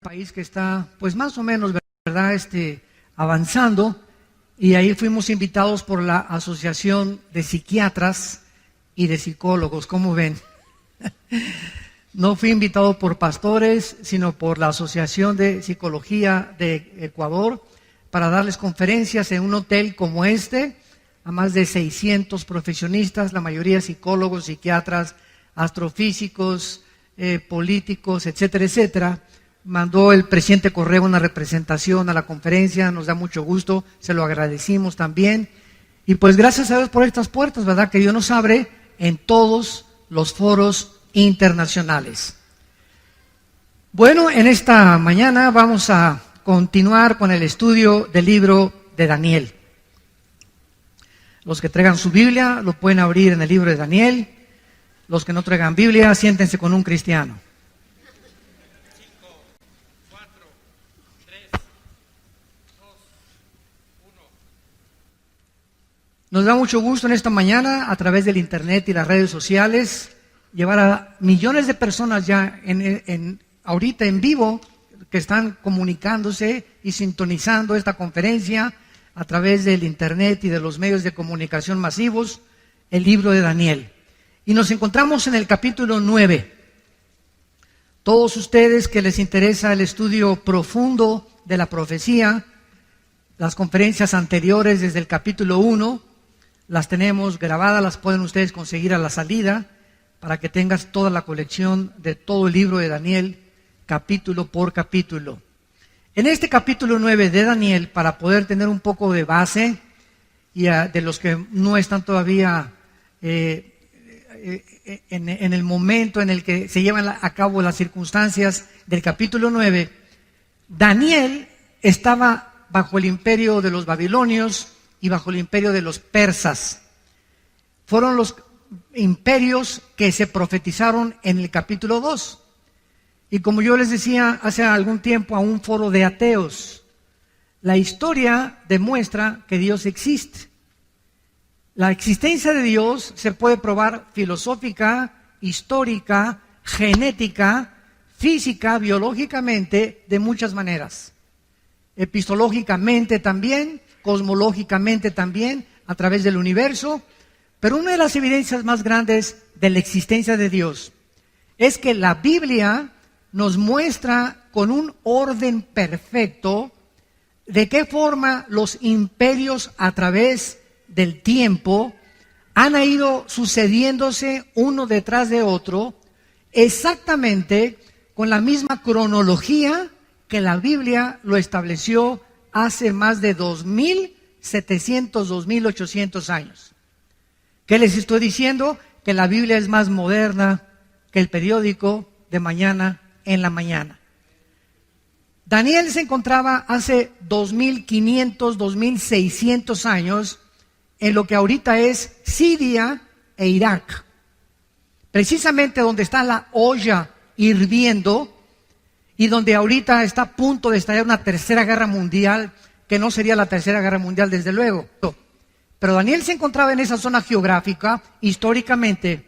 país que está, pues más o menos, ¿verdad? Avanzando, y ahí fuimos invitados por la Asociación de Psiquiatras y de Psicólogos. ¿Cómo ven? No fui invitado por pastores, sino por la Asociación de Psicología de Ecuador para darles conferencias en un hotel como este a más de 600 profesionistas, la mayoría psicólogos, psiquiatras, astrofísicos, políticos, etcétera, etcétera. Mandó el presidente Correa una representación a la conferencia, nos da mucho gusto, se lo agradecimos también. Y pues gracias a Dios por estas puertas, ¿verdad? Que Dios nos abre en todos los foros internacionales. Bueno, en esta mañana vamos a continuar con el estudio del libro de Daniel. Los que traigan su Biblia lo pueden abrir en el libro de Daniel. Los que no traigan Biblia, siéntense con un cristiano. Nos da mucho gusto en esta mañana, a través del internet y las redes sociales, llevar a millones de personas ya ahorita en vivo que están comunicándose y sintonizando esta conferencia a través del internet y de los medios de comunicación masivos, el libro de Daniel. Y nos encontramos en el capítulo 9. Todos ustedes que les interesa el estudio profundo de la profecía, las conferencias anteriores desde el capítulo 1, las tenemos grabadas, las pueden ustedes conseguir a la salida para que tengas toda la colección de todo el libro de Daniel, capítulo por capítulo. En este capítulo 9 de Daniel, para poder tener un poco de base, y de los que no están todavía en el momento en el que se llevan a cabo las circunstancias del capítulo 9, Daniel estaba bajo el imperio de los babilonios y bajo el imperio de los persas. Fueron los imperios que se profetizaron en el capítulo 2. Y como yo les decía hace algún tiempo a un foro de ateos, la historia demuestra que Dios existe. La existencia de Dios se puede probar filosófica, histórica, genética, física, biológicamente, de muchas maneras. Epistológicamente también, cosmológicamente también, a través del universo. Pero una de las evidencias más grandes de la existencia de Dios es que la Biblia nos muestra con un orden perfecto de qué forma los imperios a través del tiempo han ido sucediéndose uno detrás de otro, exactamente con la misma cronología que la Biblia lo estableció hace más de 2.700, 2.800 años. ¿Qué les estoy diciendo? Que la Biblia es más moderna que el periódico de mañana en la mañana. Daniel se encontraba hace 2.500, 2.600 años en lo que ahorita es Siria e Irak. Precisamente donde está la olla hirviendo y donde ahorita está a punto de estallar una tercera guerra mundial, que no sería la tercera guerra mundial desde luego. Pero Daniel se encontraba en esa zona geográfica históricamente,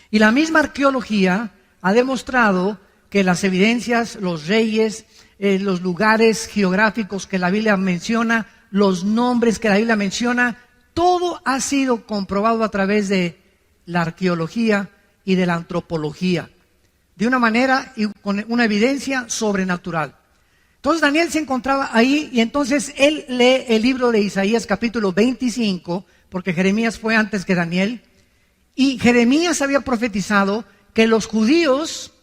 y la misma arqueología ha demostrado que las evidencias, los reyes, los lugares geográficos que la Biblia menciona, los nombres que la Biblia menciona, todo ha sido comprobado a través de la arqueología y de la antropología, de una manera y con una evidencia sobrenatural. Entonces Daniel se encontraba ahí, y entonces él lee el libro de Isaías capítulo 25, porque Jeremías fue antes que Daniel, y Jeremías había profetizado que los judíos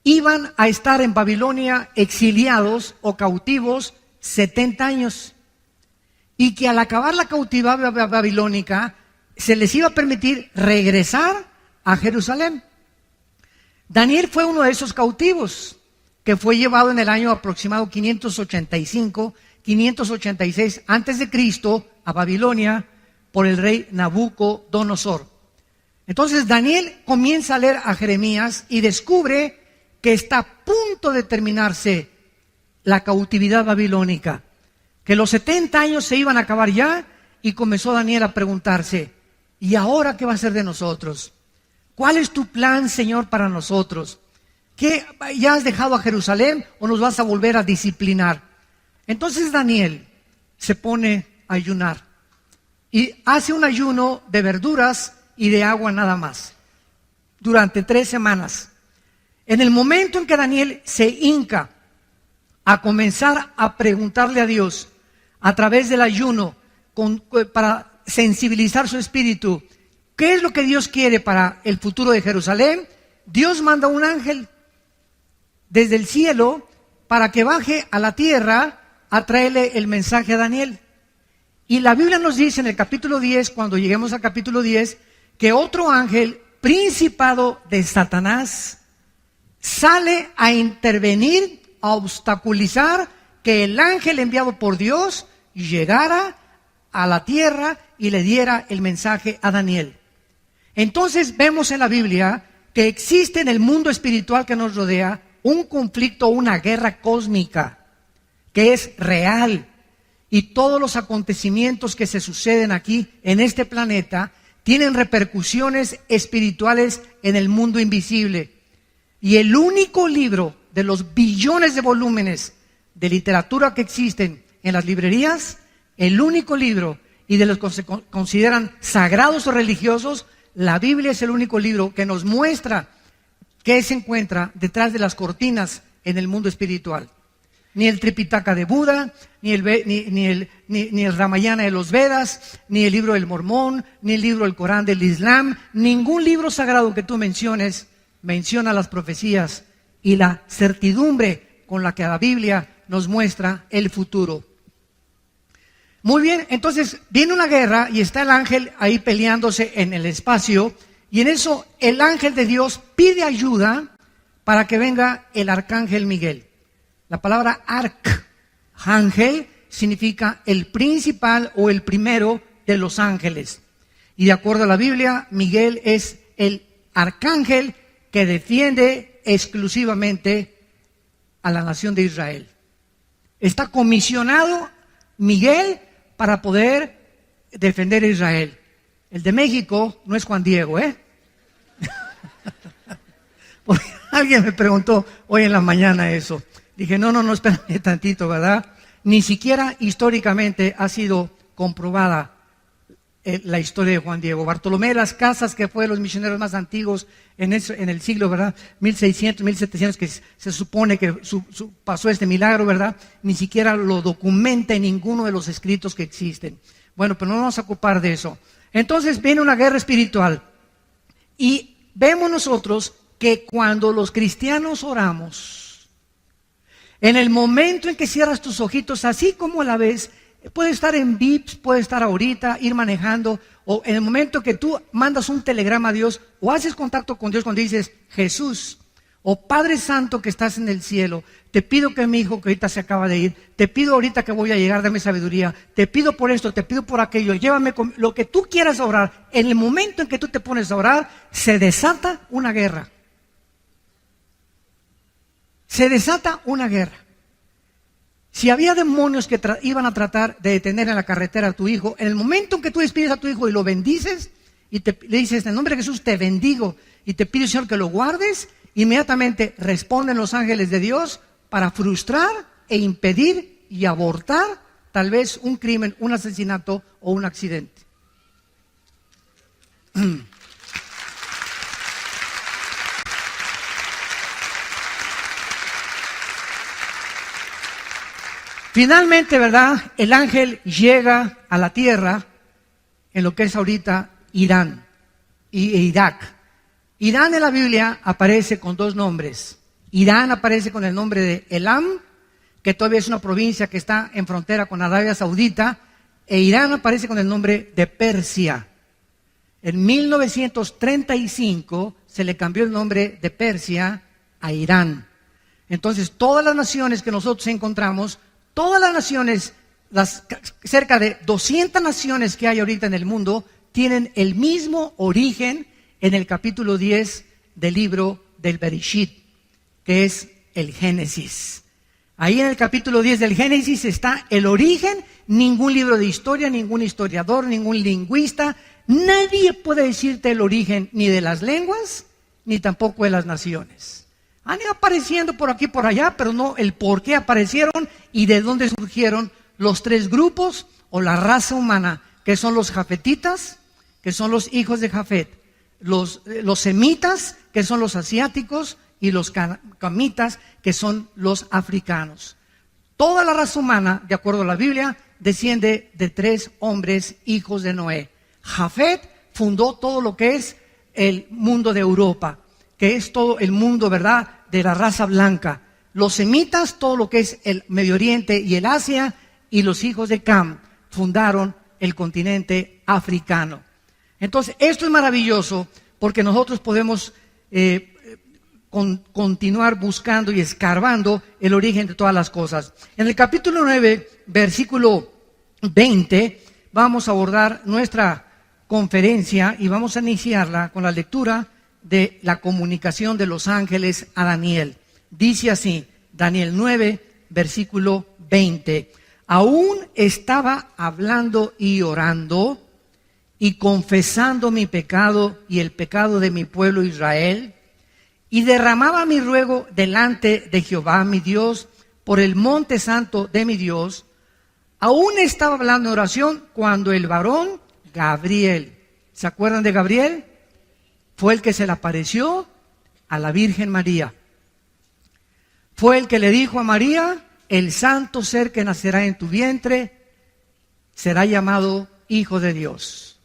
iban a estar en Babilonia exiliados o cautivos 70 años, y que al acabar la cautividad babilónica se les iba a permitir regresar a Jerusalén. Daniel fue uno de esos cautivos que fue llevado en el año aproximado 585, 586 antes de Cristo a Babilonia por el rey Nabucodonosor. Entonces Daniel comienza a leer a Jeremías y descubre que está a punto de terminarse la cautividad babilónica, que los 70 años se iban a acabar ya, y comenzó Daniel a preguntarse: ¿y ahora qué va a ser de nosotros? ¿Cuál es tu plan, Señor, para nosotros? ¿qué, ya has dejado a Jerusalén o nos vas a volver a disciplinar? Entonces Daniel se pone a ayunar y hace un ayuno de verduras y de agua nada más durante 3 semanas. En el momento en que Daniel se hinca a comenzar a preguntarle a Dios a través del ayuno para sensibilizar su espíritu, ¿qué es lo que Dios quiere para el futuro de Jerusalén? Dios manda un ángel desde el cielo para que baje a la tierra a traerle el mensaje a Daniel. Y la Biblia nos dice en el capítulo 10, cuando lleguemos al capítulo 10, que otro ángel, principado de Satanás, sale a intervenir, a obstaculizar que el ángel enviado por Dios llegara a la tierra y le diera el mensaje a Daniel. Entonces vemos en la Biblia que existe en el mundo espiritual que nos rodea un conflicto, una guerra cósmica que es real, y todos los acontecimientos que se suceden aquí en este planeta tienen repercusiones espirituales en el mundo invisible. Y el único libro de los billones de volúmenes de literatura que existen en las librerías, el único libro y de los que se consideran sagrados o religiosos, la Biblia es el único libro que nos muestra qué se encuentra detrás de las cortinas en el mundo espiritual. Ni el Tripitaka de Buda, ni el Ramayana de los Vedas, ni el libro del Mormón, ni el libro del Corán del Islam, ningún libro sagrado que tú menciones menciona las profecías y la certidumbre con la que la Biblia nos muestra el futuro. Muy bien, entonces viene una guerra y está el ángel ahí peleándose en el espacio, y en eso el ángel de Dios pide ayuda para que venga el arcángel Miguel. La palabra arcángel significa el principal o el primero de los ángeles. Y de acuerdo a la Biblia, Miguel es el arcángel que defiende exclusivamente a la nación de Israel. Está comisionado Miguel para poder defender a Israel. El de México no es Juan Diego, ¿eh? Porque alguien me preguntó hoy en la mañana eso. Dije, no, espérame tantito, ¿verdad? Ni siquiera históricamente ha sido comprobada la historia de Juan Diego. Bartolomé de las Casas, que fue de los misioneros más antiguos en el siglo, ¿verdad? 1600, 1700, que se supone que pasó este milagro, ¿verdad? Ni siquiera lo documenta en ninguno de los escritos que existen. Bueno, pero no vamos a ocupar de eso. Entonces viene una guerra espiritual. Y vemos nosotros que cuando los cristianos oramos, en el momento en que cierras tus ojitos, así como a la vez, puede estar en VIPs, puede estar ahorita, ir manejando, o en el momento que tú mandas un telegrama a Dios, o haces contacto con Dios cuando dices, Jesús, o Padre Santo que estás en el cielo, te pido que mi hijo que ahorita se acaba de ir, te pido ahorita que voy a llegar, dame sabiduría, te pido por esto, te pido por aquello, llévame con lo que tú quieras orar. En el momento en que tú te pones a orar, se desata una guerra. Se desata una guerra. Si había demonios que iban a tratar de detener en la carretera a tu hijo, en el momento en que tú despides a tu hijo y lo bendices, y le dices, en el nombre de Jesús te bendigo, y te pido, Señor, que lo guardes, inmediatamente responden los ángeles de Dios para frustrar e impedir y abortar tal vez un crimen, un asesinato o un accidente. Finalmente, ¿verdad? El ángel llega a la tierra en lo que es ahorita Irán e Irak. Irán en la Biblia aparece con 2 nombres. Irán aparece con el nombre de Elam, que todavía es una provincia que está en frontera con Arabia Saudita, e Irán aparece con el nombre de Persia. En 1935 se le cambió el nombre de Persia a Irán. Entonces, todas las naciones que nosotros encontramos, todas las naciones, cerca de 200 naciones que hay ahorita en el mundo, tienen el mismo origen en el capítulo 10 del libro del Bereshit, que es el Génesis. Ahí en el capítulo 10 del Génesis está el origen. Ningún libro de historia, ningún historiador, ningún lingüista, nadie puede decirte el origen ni de las lenguas, ni tampoco de las naciones. Han ido apareciendo por aquí y por allá, pero no el por qué aparecieron y de dónde surgieron los tres grupos o la raza humana, que son los jafetitas, que son los hijos de Jafet, los semitas, que son los asiáticos, y los camitas, que son los africanos. Toda la raza humana, de acuerdo a la Biblia, desciende de tres hombres hijos de Noé. Jafet fundó todo lo que es el mundo de Europa, que es todo el mundo, ¿verdad?, de la raza blanca. Los semitas, todo lo que es el Medio Oriente y el Asia, y los hijos de Cam fundaron el continente africano. Entonces, esto es maravilloso porque nosotros podemos continuar buscando y escarbando el origen de todas las cosas. En el capítulo 9, versículo 20, vamos a abordar nuestra conferencia y vamos a iniciarla con la lectura de la comunicación de los ángeles a Daniel. Dice así, Daniel 9, versículo 20. Aún estaba hablando y orando y confesando mi pecado y el pecado de mi pueblo Israel, y derramaba mi ruego delante de Jehová mi Dios por el monte santo de mi Dios. Aún estaba hablando en oración cuando el varón Gabriel, ¿se acuerdan de Gabriel? Fue el que se le apareció a la Virgen María. Fue el que le dijo a María, el santo ser que nacerá en tu vientre será llamado Hijo de Dios.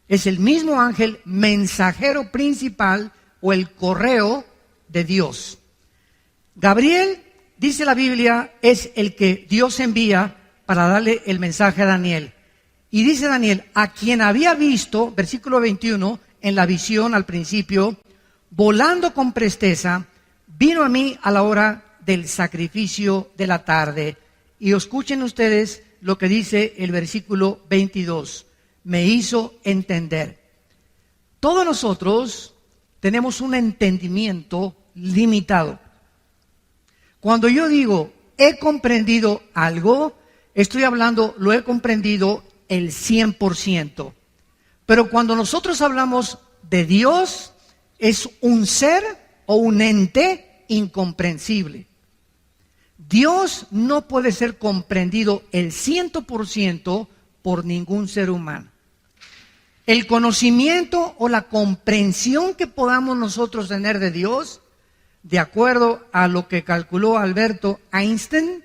Es el mismo ángel mensajero principal o el correo de Dios. Gabriel, dice la Biblia, es el que Dios envía para darle el mensaje a Daniel. Y dice Daniel, a quien había visto, versículo 21, en la visión al principio, volando con presteza, vino a mí a la hora del sacrificio de la tarde. Y escuchen ustedes lo que dice el versículo 22. Me hizo entender. Todos nosotros tenemos un entendimiento limitado. Cuando yo digo he comprendido algo, estoy hablando, lo he comprendido el 100%. Pero cuando nosotros hablamos de Dios, es un ser o un ente incomprensible. Dios no puede ser comprendido el 100% por ningún ser humano. El conocimiento o la comprensión que podamos nosotros tener de Dios, de acuerdo a lo que calculó Alberto Einstein,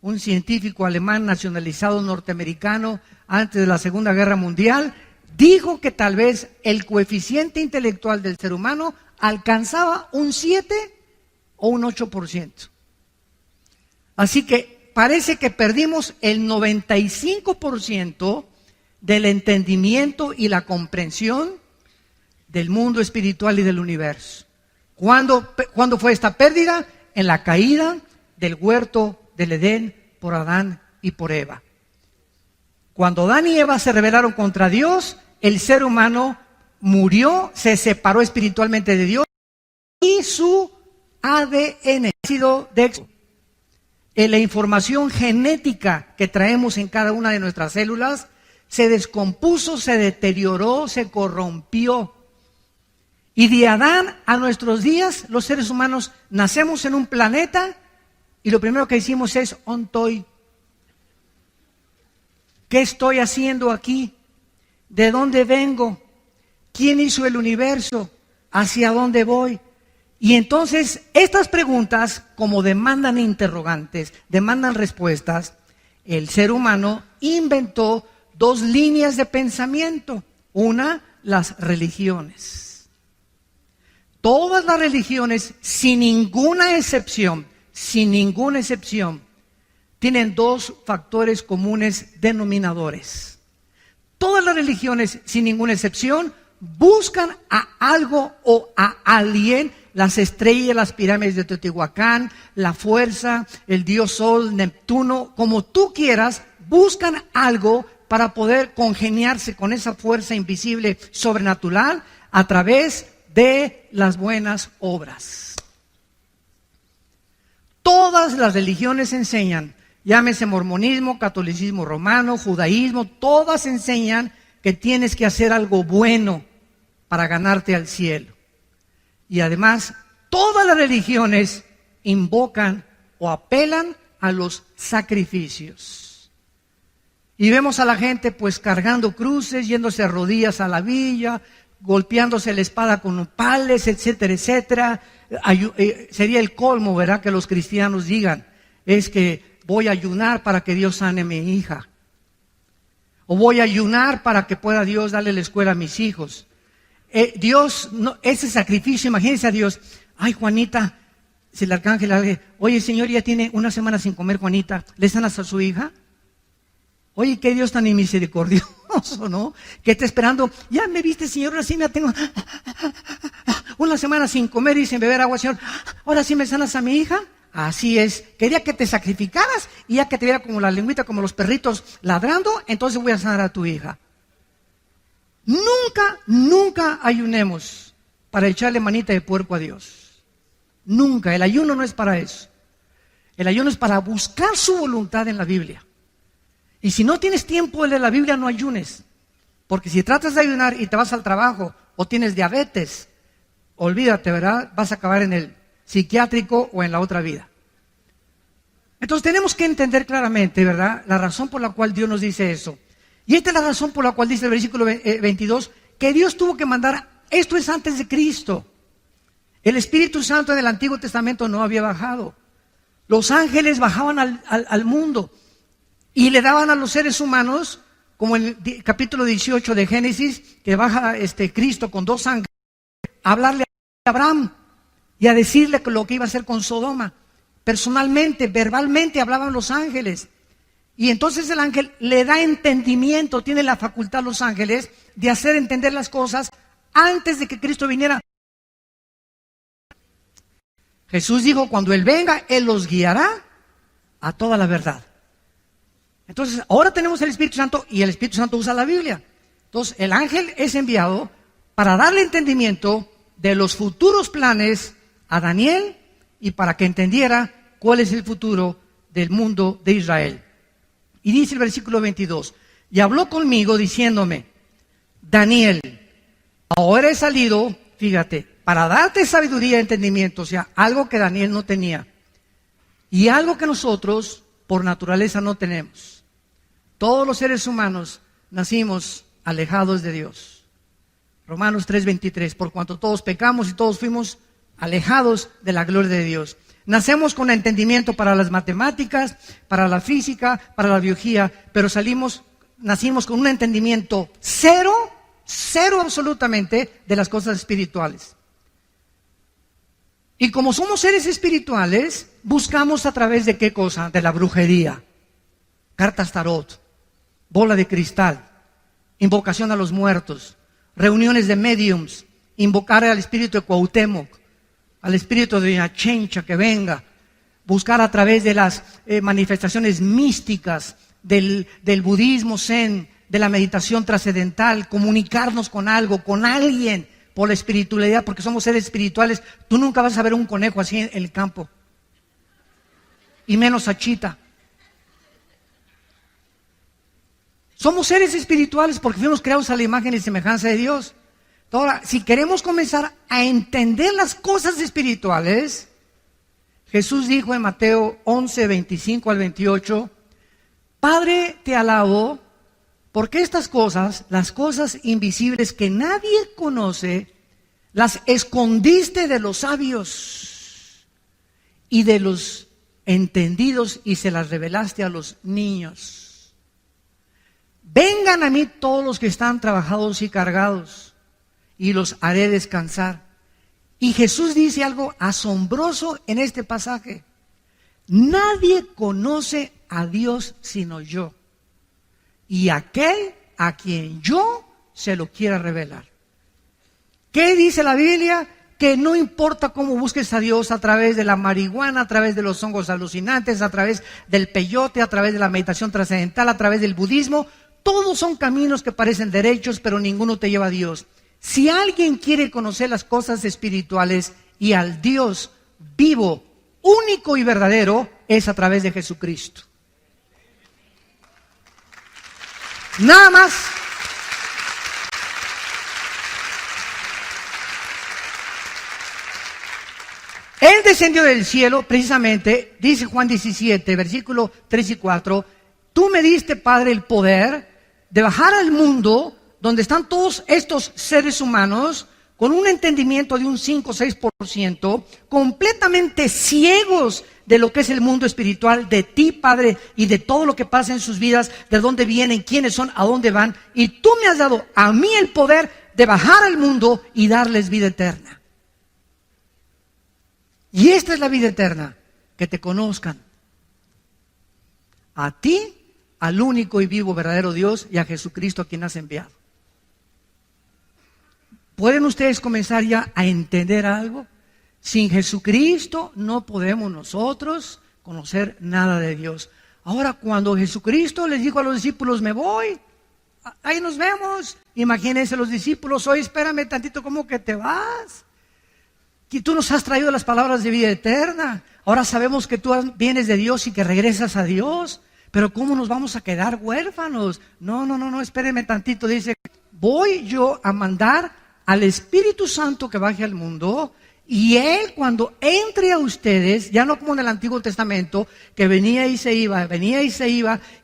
un científico alemán nacionalizado norteamericano antes de la Segunda Guerra Mundial, dijo que tal vez el coeficiente intelectual del ser humano alcanzaba un 7 o un 8%. Así que parece que perdimos el 95% del entendimiento y la comprensión del mundo espiritual y del universo. ¿Cuándo fue esta pérdida? En la caída del huerto del Edén por Adán y por Eva. Cuando Adán y Eva se rebelaron contra Dios, el ser humano murió, se separó espiritualmente de Dios y su ADN, ácido de la información genética que traemos en cada una de nuestras células, se descompuso, se deterioró, se corrompió. Y de Adán a nuestros días, los seres humanos nacemos en un planeta y lo primero que decimos es ontoy. ¿Qué estoy haciendo aquí? ¿De dónde vengo? ¿Quién hizo el universo? ¿Hacia dónde voy? Y entonces estas preguntas, como demandan interrogantes, demandan respuestas, el ser humano inventó dos líneas de pensamiento. Una, las religiones. Todas las religiones, sin ninguna excepción, tienen dos factores comunes denominadores. Todas las religiones, sin ninguna excepción, buscan a algo o a alguien, las estrellas, las pirámides de Teotihuacán, la fuerza, el dios Sol, Neptuno, como tú quieras, buscan algo para poder congeniarse con esa fuerza invisible sobrenatural a través de las buenas obras. Todas las religiones enseñan, llámese mormonismo, catolicismo romano, judaísmo, todas enseñan que tienes que hacer algo bueno para ganarte al cielo. Y además, todas las religiones invocan o apelan a los sacrificios. Y vemos a la gente pues cargando cruces, yéndose a rodillas a la villa, golpeándose la espada con pales, etcétera, etcétera. Sería el colmo, ¿verdad?, que los cristianos digan, es que voy a ayunar para que Dios sane a mi hija. O voy a ayunar para que pueda Dios darle la escuela a mis hijos. Dios, no, ese sacrificio, imagínense a Dios. Ay, Juanita, si el arcángel le dice, oye, Señor, ya tiene una semana sin comer, Juanita, ¿le sanas a su hija? Oye, qué Dios tan misericordioso, ¿no? Que está esperando, ya me viste, Señor, ahora sí me tengo una semana sin comer y sin beber agua, Señor, ahora sí me sanas a mi hija. Así es, quería que te sacrificaras y ya que te viera como la lengüita, como los perritos ladrando, entonces voy a sanar a tu hija. Nunca ayunemos para echarle manita de puerco a Dios. Nunca, el ayuno no es para eso. El ayuno es para buscar su voluntad en la Biblia. Y si no tienes tiempo de leer la Biblia, no ayunes. Porque si tratas de ayunar y te vas al trabajo o tienes diabetes, olvídate, ¿verdad? Vas a acabar en el psiquiátrico o en la otra vida. Entonces tenemos que entender claramente, ¿verdad?, la razón por la cual Dios nos dice eso. Y esta es la razón por la cual dice el versículo 22, que Dios tuvo que mandar, esto es antes de Cristo. El Espíritu Santo en el Antiguo Testamento no había bajado. Los ángeles bajaban al mundo y le daban a los seres humanos, como en el capítulo 18 de Génesis, que baja Cristo con 2 ángeles, a hablarle a Abraham y a decirle lo que iba a hacer con Sodoma. Personalmente, verbalmente hablaban los ángeles. Y entonces el ángel le da entendimiento, tiene la facultad los ángeles de hacer entender las cosas antes de que Cristo viniera. Jesús dijo, cuando Él venga, Él los guiará a toda la verdad. Entonces, ahora tenemos el Espíritu Santo y el Espíritu Santo usa la Biblia. Entonces, el ángel es enviado para darle entendimiento de los futuros planes a Daniel y para que entendiera cuál es el futuro del mundo de Israel. Y dice el versículo 22, y habló conmigo diciéndome, Daniel, ahora he salido, fíjate, para darte sabiduría y entendimiento, o sea, algo que Daniel no tenía y algo que nosotros por naturaleza no tenemos. Todos los seres humanos nacimos alejados de Dios. Romanos 3:23, por cuanto todos pecamos y todos fuimos alejados de la gloria de Dios. Nacemos con entendimiento para las matemáticas, para la física, para la biología, pero nacimos con un entendimiento cero absolutamente de las cosas espirituales. Y como somos seres espirituales, buscamos a través de ¿qué cosa? De la brujería, cartas tarot, bola de cristal, invocación a los muertos, reuniones de mediums, invocar al espíritu de Cuauhtémoc, al espíritu de una chencha que venga, buscar a través de las manifestaciones místicas del budismo zen, de la meditación trascendental, comunicarnos con algo, con alguien, por la espiritualidad, porque somos seres espirituales. Tú nunca vas a ver un conejo así en el campo, y menos a Chita. Somos seres espirituales porque fuimos creados a la imagen y semejanza de Dios. Ahora, si queremos comenzar a entender las cosas espirituales, Jesús dijo en Mateo 11, 25 al 28, Padre, te alabo, porque estas cosas, las cosas invisibles que nadie conoce, las escondiste de los sabios y de los entendidos y se las revelaste a los niños. Vengan a mí todos los que están trabajados y cargados, y los haré descansar. Y Jesús dice algo asombroso en este pasaje. Nadie conoce a Dios sino yo, y aquel a quien yo se lo quiera revelar. ¿Qué dice la Biblia? Que no importa cómo busques a Dios, a través de la marihuana, a través de los hongos alucinantes, a través del peyote, a través de la meditación trascendental, a través del budismo, todos son caminos que parecen derechos, pero ninguno te lleva a Dios. Si alguien quiere conocer las cosas espirituales y al Dios vivo, único y verdadero, es a través de Jesucristo. Nada más. descendió del cielo, precisamente, dice Juan 17, versículo 3 y 4, tú me diste, Padre, el poder de bajar al mundo donde están todos estos seres humanos con un entendimiento de un 5 o 6%, completamente ciegos de lo que es el mundo espiritual, de ti, Padre, y de todo lo que pasa en sus vidas, de dónde vienen, quiénes son, a dónde van. Y tú me has dado a mí el poder de bajar al mundo y darles vida eterna. Y esta es la vida eterna, que te conozcan. A ti, al único y vivo verdadero Dios, y a Jesucristo a quien has enviado. ¿Pueden ustedes comenzar ya a entender algo? Sin Jesucristo no podemos nosotros conocer nada de Dios. Ahora, cuando Jesucristo les dijo a los discípulos, me voy, ahí nos vemos. Imagínense los discípulos, oye, espérame tantito, ¿cómo que te vas? Y tú nos has traído las palabras de vida eterna. Ahora sabemos que tú vienes de Dios y que regresas a Dios. Pero ¿cómo nos vamos a quedar huérfanos? No, espérenme tantito. Dice, voy yo a mandar al Espíritu Santo que baje al mundo, y Él cuando entre a ustedes, ya no como en el Antiguo Testamento, que venía y se iba,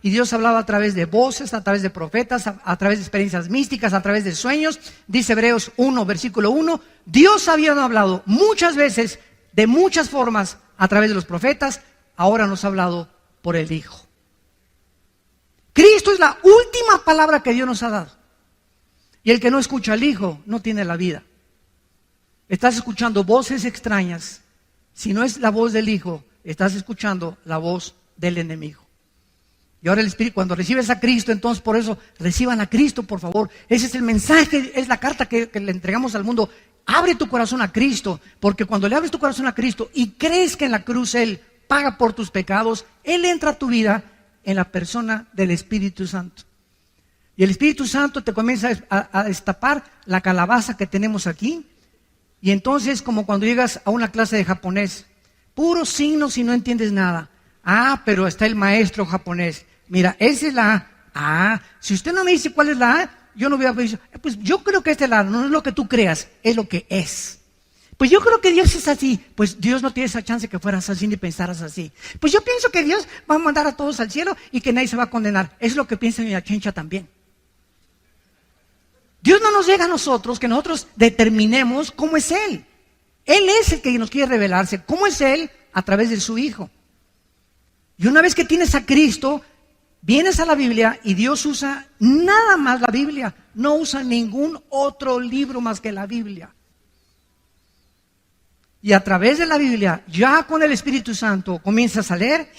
y Dios hablaba a través de voces, a través de profetas, a través de experiencias místicas, a través de sueños. Dice Hebreos 1, versículo 1, Dios había hablado muchas veces, de muchas formas, a través de los profetas, ahora nos ha hablado por el Hijo. Cristo es la última palabra que Dios nos ha dado. Y el que no escucha al Hijo no tiene la vida. Estás escuchando voces extrañas. Si no es la voz del Hijo, estás escuchando la voz del enemigo. Y ahora el Espíritu, cuando recibes a Cristo, entonces por eso reciban a Cristo, por favor. Ese es el mensaje, es la carta que le entregamos al mundo. Abre tu corazón a Cristo, porque cuando le abres tu corazón a Cristo y crees que en la cruz Él paga por tus pecados, Él entra a tu vida en la persona del Espíritu Santo. Y el Espíritu Santo te comienza a destapar la calabaza que tenemos aquí. Y entonces, como cuando llegas a una clase de japonés, puros signos y no entiendes nada. Ah, pero está el maestro japonés. Mira, esa es la A. Ah, si usted no me dice cuál es la A, yo no voy a decir, pues yo creo que esta es la A. No es lo que tú creas, es lo que es. Pues yo creo que Dios es así. Pues Dios no tiene esa chance que fueras así ni pensaras así. Pues yo pienso que Dios va a mandar a todos al cielo y que nadie se va a condenar. Es lo que piensa mi Chencha también. Dios no nos llega a nosotros que nosotros determinemos cómo es Él. Él es el que nos quiere revelarse. ¿Cómo es Él? A través de su Hijo. Y una vez que tienes a Cristo, vienes a la Biblia y Dios usa nada más la Biblia. No usa ningún otro libro más que la Biblia. Y a través de la Biblia, ya con el Espíritu Santo, comienzas a leer.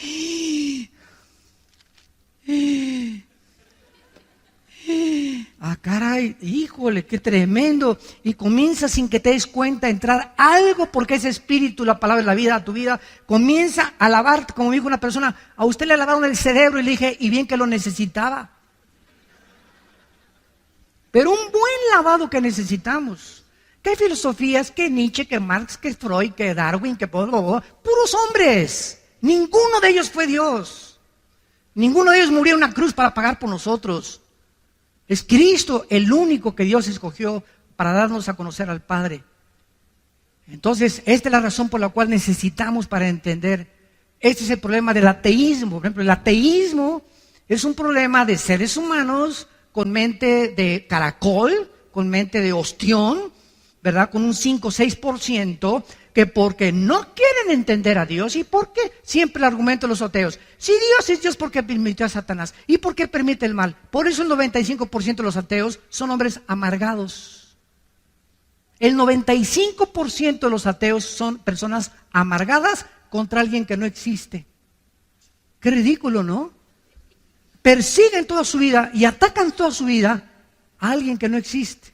Ah, caray, híjole, qué tremendo. Y comienza sin que te des cuenta a entrar algo, porque ese espíritu, la palabra de la vida, a tu vida, comienza a lavar, como dijo una persona, a usted le lavaron el cerebro, y le dije, y bien que lo necesitaba. Pero un buen lavado que necesitamos. ¿Qué filosofías? ¿Qué Nietzsche? ¿Qué Marx? ¿Qué Freud? ¿Qué Darwin? ¿Qué puros hombres? Ninguno de ellos fue Dios. Ninguno de ellos murió en una cruz para pagar por nosotros. Es Cristo el único que Dios escogió para darnos a conocer al Padre. Entonces, esta es la razón por la cual necesitamos para entender. Este es el problema del ateísmo. Por ejemplo, el ateísmo es un problema de seres humanos con mente de caracol, con mente de ostión, ¿verdad? Con un 5 o 6%, que porque no quieren entender a Dios. ¿Y por qué? Siempre el argumento de los ateos. Si Dios es Dios, ¿por qué permitió a Satanás? ¿Y por qué permite el mal? Por eso el 95% de los ateos son hombres amargados. El 95% de los ateos son personas amargadas contra alguien que no existe. Qué ridículo, ¿no? Persiguen toda su vida y atacan toda su vida a alguien que no existe.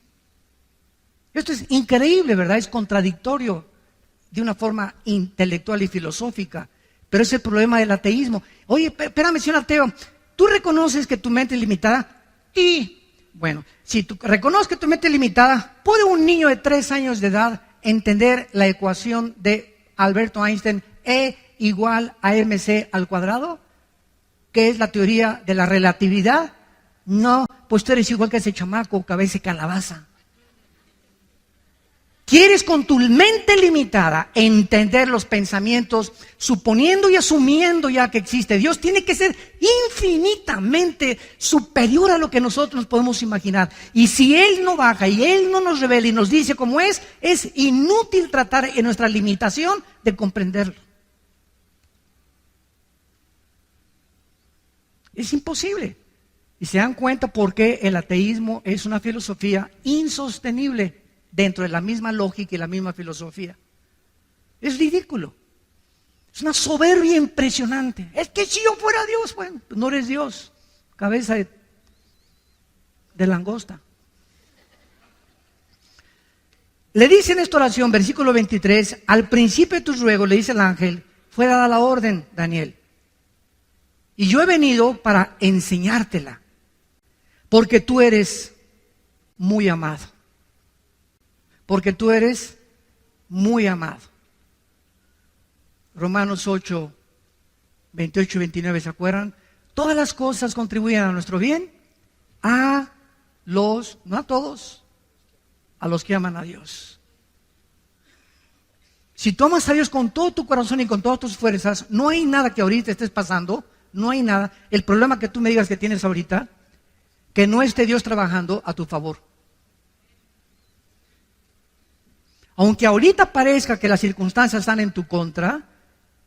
Esto es increíble, ¿verdad? Es contradictorio de una forma intelectual y filosófica, pero es el problema del ateísmo. Oye, espérame, señor ateo, ¿tú reconoces que tu mente es limitada? Y, bueno, si tú reconoces que tu mente es limitada, ¿puede un niño de 3 años de edad entender la ecuación de Alberto Einstein, E igual a mc al cuadrado? ¿Qué es la teoría de la relatividad? No, pues tú eres igual que ese chamaco, cabeza y calabaza. quieres con tu mente limitada entender los pensamientos, suponiendo y asumiendo ya que existe Dios, tiene que ser infinitamente superior a lo que nosotros nos podemos imaginar. Y si Él no baja y Él no nos revela y nos dice cómo es inútil tratar en nuestra limitación de comprenderlo. Es imposible. Y se dan cuenta por qué el ateísmo es una filosofía insostenible dentro de la misma lógica y la misma filosofía. Es ridículo. Es una soberbia impresionante. Es que si yo fuera Dios, bueno, no eres Dios. Cabeza de langosta. Le dice en esta oración, versículo 23, al principio de tus ruegos, le dice el ángel, fue dada la orden, Daniel. Y yo he venido para enseñártela, porque tú eres muy amado. Porque tú eres muy amado. Romanos 8, 28 y 29, ¿se acuerdan? Todas las cosas contribuyen a nuestro bien, a los, no a todos, a los que aman a Dios. Si tú amas a Dios con todo tu corazón y con todas tus fuerzas, no hay nada que ahorita estés pasando, no hay nada. El problema que tú me digas que tienes ahorita, que no esté Dios trabajando a tu favor. Aunque ahorita parezca que las circunstancias están en tu contra,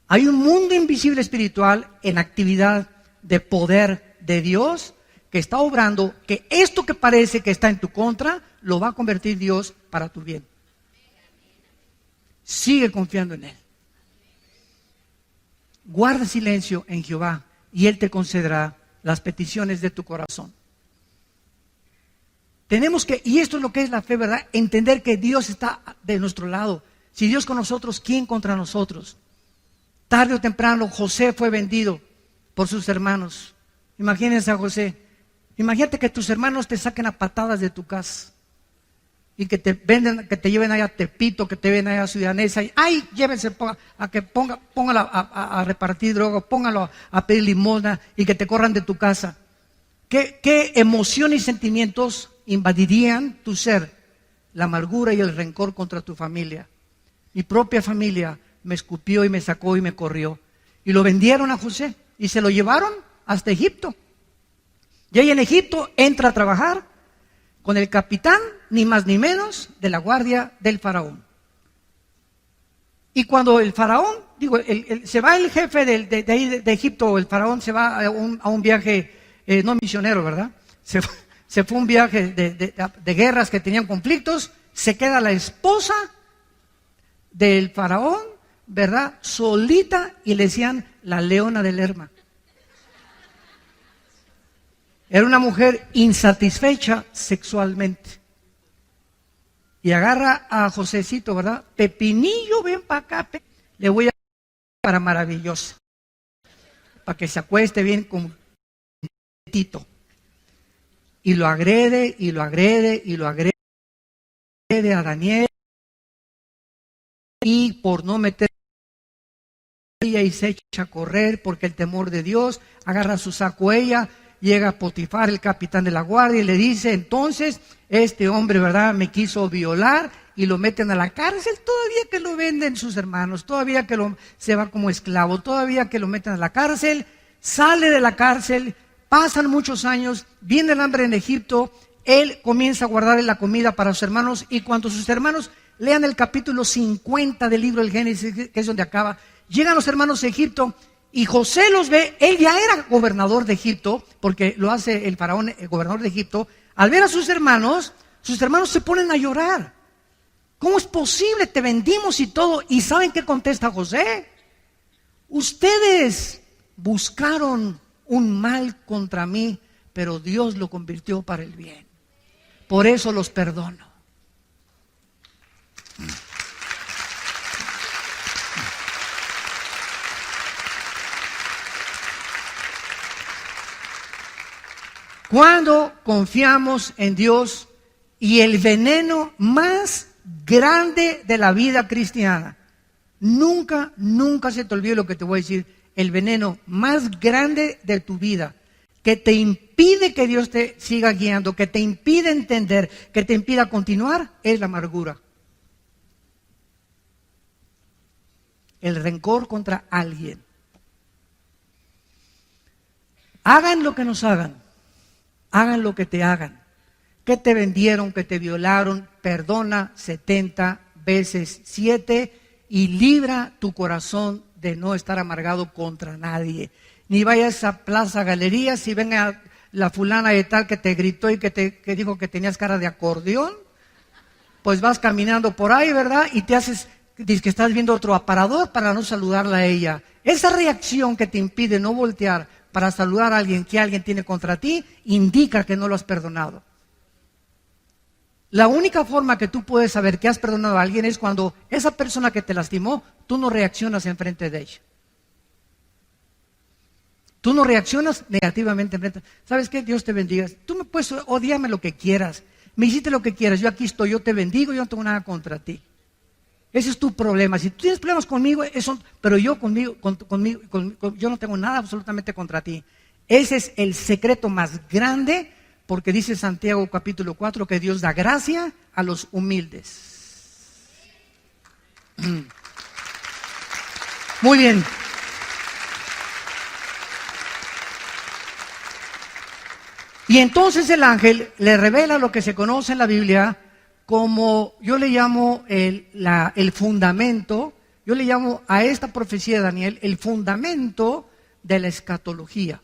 hay un mundo invisible espiritual en actividad de poder de Dios que está obrando, que esto que parece que está en tu contra, lo va a convertir Dios para tu bien. Sigue confiando en Él. Guarda silencio en Jehová y Él te concederá las peticiones de tu corazón. Tenemos que, y esto es lo que es la fe, ¿verdad? Entender que Dios está de nuestro lado. Si Dios con nosotros, ¿quién contra nosotros? Tarde o temprano José fue vendido por sus hermanos. Imagínense a José. Imagínate que tus hermanos te saquen a patadas de tu casa y que te venden, que te lleven allá a Tepito, que te lleven allá a Ciudad Neza, y ¡ay! Llévense a que póngalo a repartir droga, póngalo a pedir limosna y que te corran de tu casa. ¿Qué emociones y sentimientos invadirían tu ser? La amargura y el rencor contra tu familia. Mi propia familia me escupió y me sacó y me corrió. Y lo vendieron a José y se lo llevaron hasta Egipto. Y ahí en Egipto entra a trabajar con el capitán, ni más ni menos, de la guardia del faraón. Y cuando el faraón, se va el jefe de Egipto, el faraón se va a un viaje, no misionero, ¿verdad? Se fue un viaje de guerras que tenían conflictos, se queda la esposa del faraón, ¿verdad? Solita, y le decían la leona del Lerma. Era una mujer insatisfecha sexualmente. Y agarra a Josecito, ¿verdad? Pepinillo, ven para acá. Le voy a para maravillosa. Para que se acueste bien con Tito. Y lo agrede, y lo agrede, y lo agrede a Daniel. Y por no meter ella y se echa a correr porque el temor de Dios, agarra su saco ella. Llega Potifar, el capitán de la guardia, y le dice, entonces, este hombre, ¿verdad?, me quiso violar, y lo meten a la cárcel, todavía que lo venden sus hermanos, todavía que se va como esclavo, todavía que lo meten a la cárcel, sale de la cárcel, pasan muchos años, viene el hambre en Egipto, él comienza a guardar la comida para sus hermanos, y cuando sus hermanos lean el capítulo 50 del libro del Génesis, que es donde acaba, llegan los hermanos a Egipto, y José los ve, él ya era gobernador de Egipto, porque lo hace el faraón, el gobernador de Egipto. Al ver a sus hermanos se ponen a llorar. ¿Cómo es posible? Te vendimos y todo. ¿Y saben qué contesta José? Ustedes buscaron un mal contra mí, pero Dios lo convirtió para el bien. Por eso los perdono. Cuando confiamos en Dios, y el veneno más grande de la vida cristiana, nunca se te olvide lo que te voy a decir, el veneno más grande de tu vida, que te impide que Dios te siga guiando, que te impide entender, que te impida continuar, es la amargura. el rencor contra alguien. Hagan lo que nos hagan, hagan lo que te hagan, que te vendieron, que te violaron, perdona 70 veces 7 y libra tu corazón de no estar amargado contra nadie. Ni vayas a Plaza Galerías, si venga la fulana de tal que te gritó y que dijo que tenías cara de acordeón, pues vas caminando por ahí, ¿verdad? Y te haces, dices que estás viendo otro aparador para no saludarla a ella. Esa reacción que te impide no voltear para saludar a alguien que alguien tiene contra ti, indica que no lo has perdonado. La única forma que tú puedes saber que has perdonado a alguien es cuando esa persona que te lastimó, tú no reaccionas enfrente de ella. Tú no reaccionas negativamente enfrente. ¿Sabes qué? Dios te bendiga. Tú me puedes odiarme lo que quieras. Me hiciste lo que quieras. Yo aquí estoy, yo te bendigo, yo no tengo nada contra ti. Ese es tu problema. Si tú tienes problemas conmigo, pero yo yo no tengo nada absolutamente contra ti. Ese es el secreto más grande, porque dice Santiago capítulo 4 que Dios da gracia a los humildes. Muy bien. Y entonces el ángel le revela lo que se conoce en la Biblia como, yo le llamo el fundamento, yo le llamo a esta profecía de Daniel el fundamento de la escatología.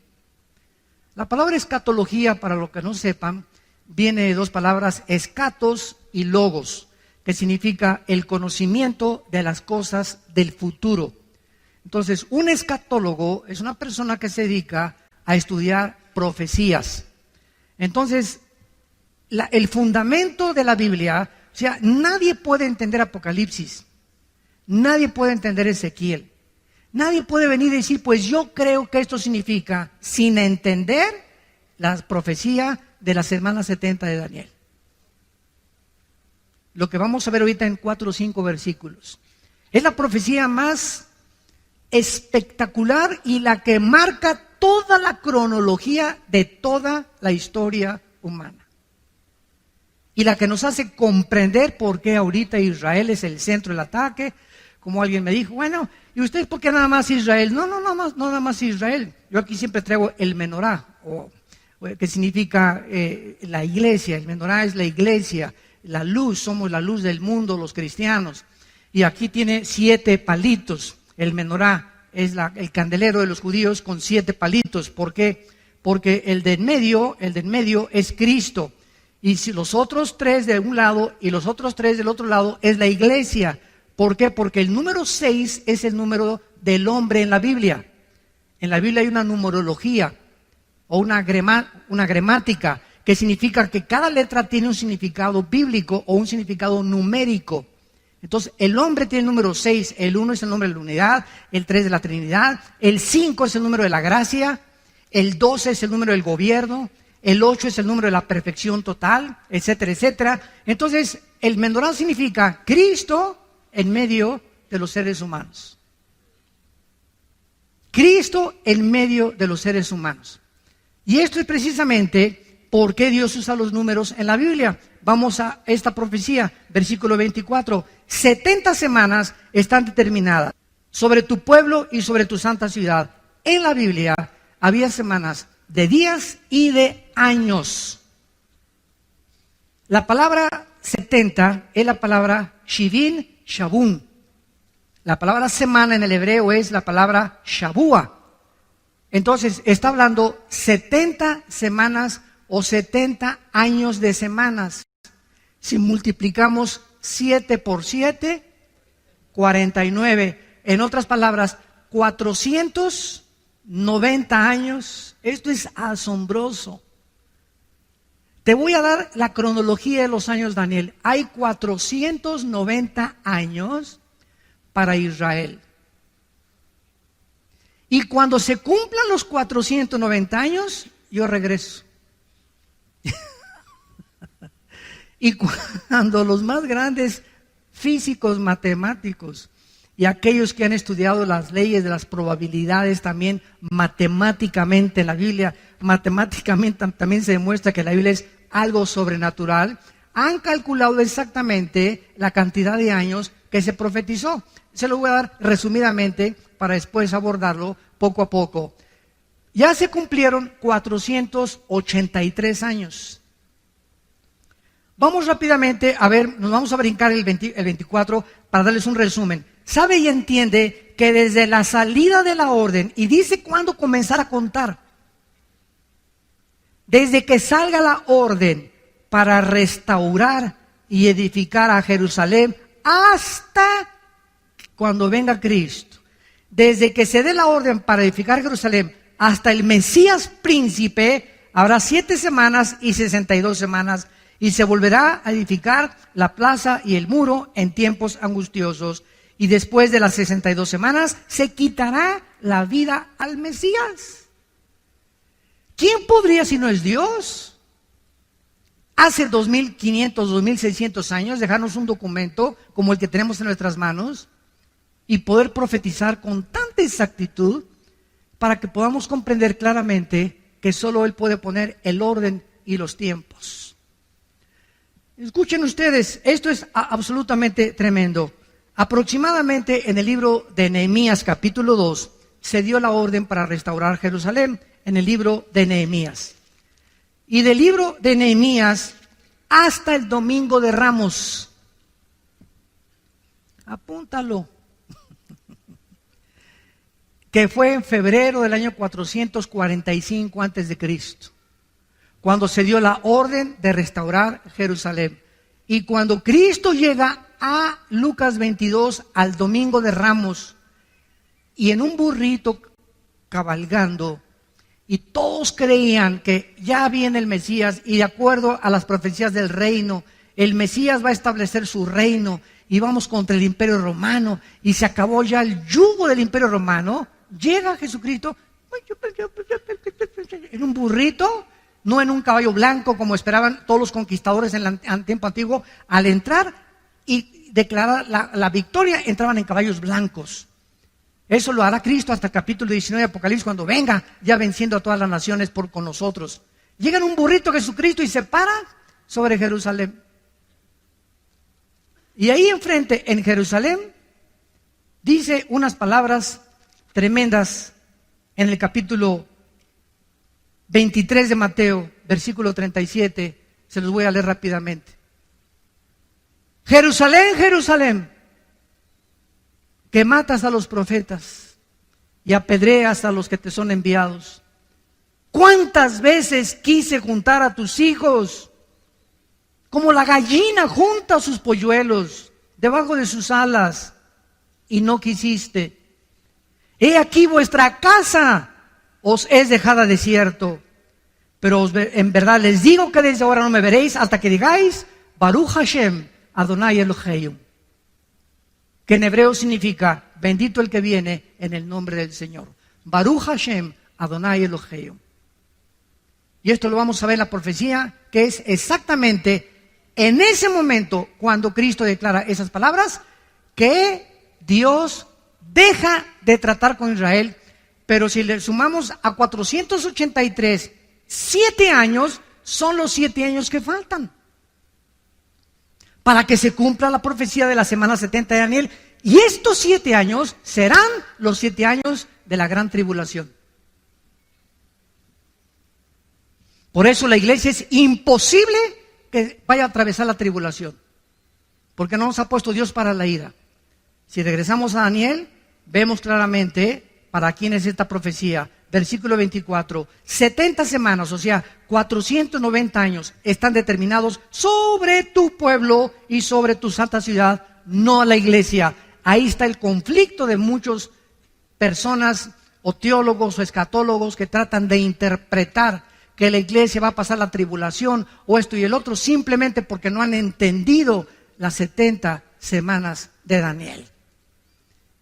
La palabra escatología, para los que no sepan, viene de dos palabras, escatos y logos, que significa el conocimiento de las cosas del futuro. Entonces, un escatólogo es una persona que se dedica a estudiar profecías. Entonces, el fundamento de la Biblia, o sea, nadie puede entender Apocalipsis, nadie puede entender Ezequiel, nadie puede venir y decir, pues yo creo que esto significa, sin entender la profecía de la semana 70 de Daniel. Lo que vamos a ver ahorita en 4 o 5 versículos. Es la profecía más espectacular y la que marca toda la cronología de toda la historia humana. Y la que nos hace comprender por qué ahorita Israel es el centro del ataque. Como alguien me dijo, bueno, ¿y ustedes por qué nada más Israel? No nada más Israel. Yo aquí siempre traigo el menorá, que significa la iglesia. El menorá es la iglesia, la luz, somos la luz del mundo, los cristianos. Y aquí tiene 7 palitos. El menorá es el candelero de los judíos con 7 palitos. ¿Por qué? Porque el de en medio es Cristo. Y si los otros 3 de un lado y los otros 3 del otro lado es la iglesia. ¿Por qué? Porque el número 6 es el número del hombre en la Biblia. En la Biblia hay una numerología o una gramática que significa que cada letra tiene un significado bíblico o un significado numérico. Entonces, el hombre tiene el número 6, el 1 es el nombre de la unidad, el 3 de la Trinidad, el 5 es el número de la gracia, el 12 es el número del gobierno, el 8 es el número de la perfección total, etcétera, etcétera. Entonces, el menorá significa Cristo en medio de los seres humanos. Cristo en medio de los seres humanos. Y esto es precisamente por qué Dios usa los números en la Biblia. Vamos a esta profecía, versículo 24. 70 semanas están determinadas sobre tu pueblo y sobre tu santa ciudad. En la Biblia había semanas de días y de años. La palabra 70 es la palabra Shivin Shabun. La palabra semana en el hebreo es la palabra Shabua. Entonces está hablando 70 semanas o 70 años de semanas. Si multiplicamos 7 por 7, 49. En otras palabras, 490 años. Esto es asombroso. Te voy a dar la cronología de los años, Daniel. Hay 490 años para Israel. Y cuando se cumplan los 490 años, yo regreso. Y cuando los más grandes físicos, matemáticos y aquellos que han estudiado las leyes de las probabilidades también matemáticamente en la Biblia, matemáticamente también se demuestra que la Biblia es algo sobrenatural, han calculado exactamente la cantidad de años que se profetizó. Se lo voy a dar resumidamente para después abordarlo poco a poco. Ya se cumplieron 483 años. Vamos rápidamente a ver, nos vamos a brincar el 24 para darles un resumen. Sabe y entiende que desde la salida de la orden, y dice cuándo comenzar a contar, desde que salga la orden para restaurar y edificar a Jerusalén hasta cuando venga Cristo, desde que se dé la orden para edificar Jerusalén hasta el Mesías príncipe, habrá 7 semanas y 62 semanas, y se volverá a edificar la plaza y el muro en tiempos angustiosos. Y después de las 62 semanas se quitará la vida al Mesías. ¿Quién podría si no es Dios? Hace 2500, 2600 años dejarnos un documento como el que tenemos en nuestras manos y poder profetizar con tanta exactitud para que podamos comprender claramente que solo Él puede poner el orden y los tiempos. Escuchen ustedes, esto es absolutamente tremendo. Aproximadamente en el libro de Nehemías capítulo 2 se dio la orden para restaurar Jerusalén, en el libro de Nehemías. Y del libro de Nehemías hasta el domingo de Ramos. Apúntalo. Que fue en febrero del año 445 antes de Cristo, cuando se dio la orden de restaurar Jerusalén. Y cuando Cristo llega a Lucas 22, al domingo de Ramos, y en un burrito cabalgando, y todos creían que ya viene el Mesías, y de acuerdo a las profecías del reino, el Mesías va a establecer su reino, y vamos contra el Imperio Romano, y se acabó ya el yugo del Imperio Romano. Llega Jesucristo en un burrito, no en un caballo blanco como esperaban todos los conquistadores en el tiempo antiguo. Al entrar y declarar la victoria, entraban en caballos blancos. Eso lo hará Cristo hasta el capítulo 19 de Apocalipsis, cuando venga ya venciendo a todas las naciones con nosotros. Llega en un burrito Jesucristo y se para sobre Jerusalén. Y ahí enfrente, en Jerusalén, dice unas palabras tremendas en el capítulo 23 de Mateo, versículo 37, se los voy a leer rápidamente. Jerusalén, Jerusalén, que matas a los profetas y apedreas a los que te son enviados. ¿Cuántas veces quise juntar a tus hijos, como la gallina junta a sus polluelos debajo de sus alas, y no quisiste? He aquí vuestra casa os es dejada desierto. Pero en verdad les digo que desde ahora no me veréis hasta que digáis Baruch Hashem Adonai Elohim, que en hebreo significa bendito el que viene en el nombre del Señor. Baruch Hashem Adonai Elohim. Y esto lo vamos a ver en la profecía, que es exactamente en ese momento cuando Cristo declara esas palabras, que Dios deja de tratar con Israel. Pero si le sumamos a 483, 7 años son los 7 años que faltan para que se cumpla la profecía de la semana 70 de Daniel. Y estos 7 años serán los 7 años de la gran tribulación. Por eso la iglesia es imposible que vaya a atravesar la tribulación, porque no nos ha puesto Dios para la ira. Si regresamos a Daniel, vemos claramente para quién es esta profecía. Versículo 24, 70 semanas, o sea, 490 años, están determinados sobre tu pueblo y sobre tu santa ciudad, no a la iglesia. Ahí está el conflicto de muchas personas o teólogos o escatólogos que tratan de interpretar que la iglesia va a pasar la tribulación o esto y el otro, simplemente porque no han entendido las 70 semanas de Daniel.